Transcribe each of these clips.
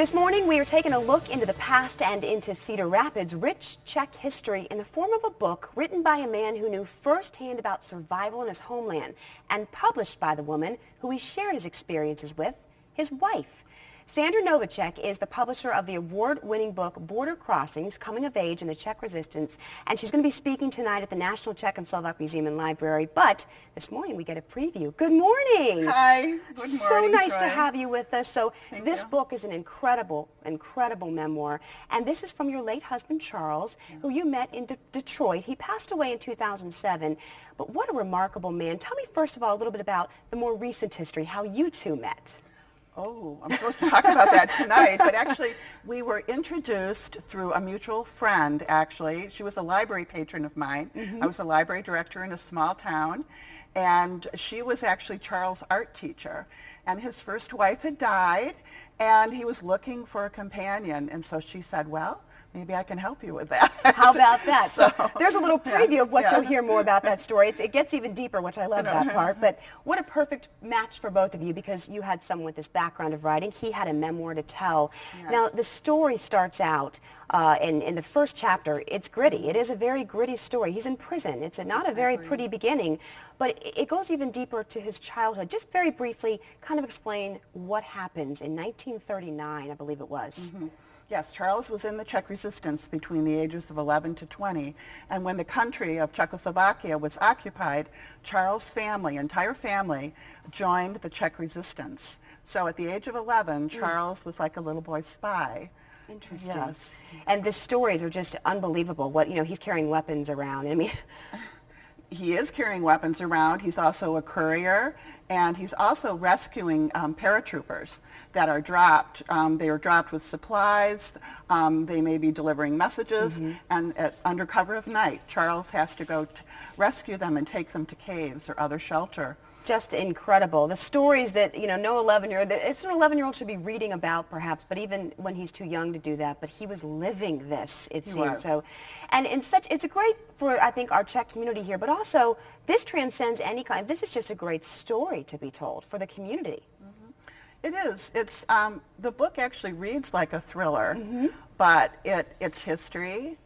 This morning we are taking a look into the past and into Cedar Rapids' rich Czech history in the form of a book written by a man who knew firsthand about survival in his homeland and published by the woman who he shared his experiences with, his wife. Sandra Novacek is the publisher of the award-winning book Border Crossings, Coming of Age in the Czech Resistance, and she's going to be speaking tonight at the National Czech and Slovak Museum and Library. But this morning we get a preview. Good morning. Hi. Good morning. So nice Troy. to have you with us. So this you. book is an incredible memoir, and this is from your late husband Charles, who you met in Detroit. He passed away in 2007. But what a remarkable man. Tell me first of all a little bit about the more recent history, how you two met. Oh, I'm supposed to talk about that tonight, but actually we were introduced through a mutual friend, actually. She was a library patron of mine. I was a library director in a small town, and she was actually Charles' art teacher. And his first wife had died, and he was looking for a companion, and so she said, well, maybe I can help you with that. How about that? So there's a little preview of what you'll hear more about that story. It gets even deeper, which I love that part. But what a perfect match for both of you, because you had someone with this background of writing. He had a memoir to tell. Yes. Now, the story starts out in the first chapter. It's gritty. It is a very gritty story. He's in prison. It's not a very pretty beginning, but it goes even deeper to his childhood. Just very briefly, kind of explain what happens in 1939, I believe it was. Yes, Charles was in the Czech resistance between the ages of 11 to 20, and when the country of Czechoslovakia was occupied, Charles' family, entire family, joined the Czech resistance. So at the age of 11, Charles was like a little boy spy. Interesting. Yes. And the stories are just unbelievable. What, he's carrying weapons around. I mean, he is carrying weapons around. He's also a courier, and he's also rescuing paratroopers that are dropped. They are dropped with supplies. They may be delivering messages, and under cover of night, Charles has to go rescue them and take them to caves or other shelter. Just incredible. The stories that, no 11-year-old, it's an 11-year-old should be reading about perhaps, but even when he's too young to do that, but he was living this, it seems. So, and it's a great for, I think, our Czech community here, but also this transcends any kind. This is just a great story to be told for the community. It is. It's, the book actually reads like a thriller, but it's history,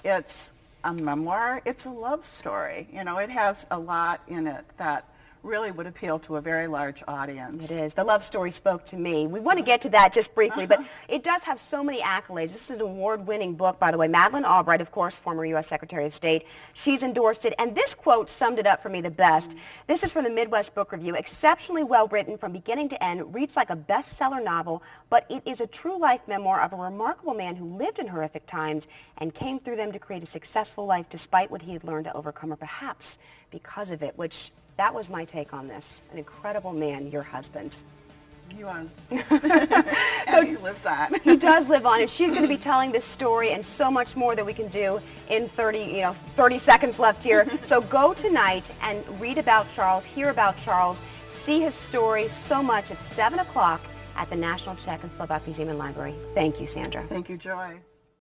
it's a memoir, it's a love story. It has a lot in it that really would appeal to a very large audience. It is. The love story spoke to me. We want to get to that just briefly, but it does have so many accolades. This is an award-winning book, by the way. Madeleine Albright, of course, former U.S. Secretary of State, she's endorsed it, and this quote summed it up for me the best. This is from the Midwest Book Review. Exceptionally well written from beginning to end, reads like a bestseller novel, but it is a true life memoir of a remarkable man who lived in horrific times and came through them to create a successful life despite what he had learned to overcome, or perhaps because of it, which that was my take on this. An incredible man, your husband. He was. And he lives on. He does live on, and she's going to be telling this story and so much more that we can do in 30 seconds left here. So go tonight and read about Charles, hear about Charles, see his story so much at 7 o'clock at the National Czech and Slovak Museum and Library. Thank you, Sandra. Thank you, Joy.